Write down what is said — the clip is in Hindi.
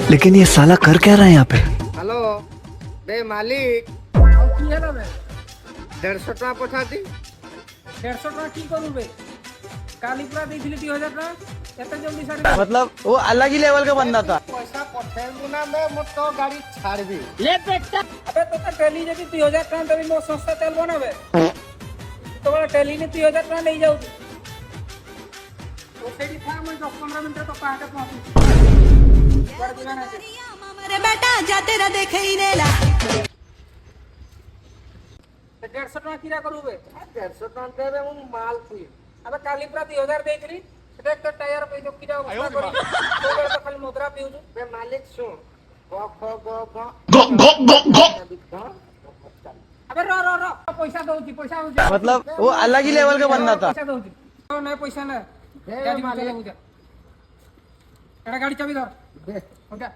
लेकिन ये साला कर क्या रहा है यहाँ पे? हेलो बे मालिक की है बे 150 टका पठा दी 150 टका की करू बे काली पूरा देथिली 2000 टका एत जल्दी सारी मतलब वो अलग ही लेवल का बंदा था। पैसा पठेबू ना बे मो तो गाड़ी छाड़बी ले बेटा अबे तो टेली जदी 2000 टका तभी मो सस्ता तेल बनाबे तो बड़ा टेली ने 2000 टका नहीं जाऊ तो सेडी था मैं 10-15 मिनट तो कहां के पहुंची बड़ दीवाना है मेरे बेटा जा तेरा देखे ही नेला 150 टका किरा करू बे 150 टका देबे मु माल थी अबे काली पूरा 2000 देथिली सेटा एक तो टायर पे जो किरा उसका करी तो बड़ा तो खाली मुद्रा पिउ बे मालिक सुन गो अबे रो पैसा दउची पैसा मतलब वो अलग ही लेवल का बंदा था। पैसा दउची तो नहीं पैसा ना गाड़ी में चले बुझा एटा गाड़ी चाबी धर बे ओके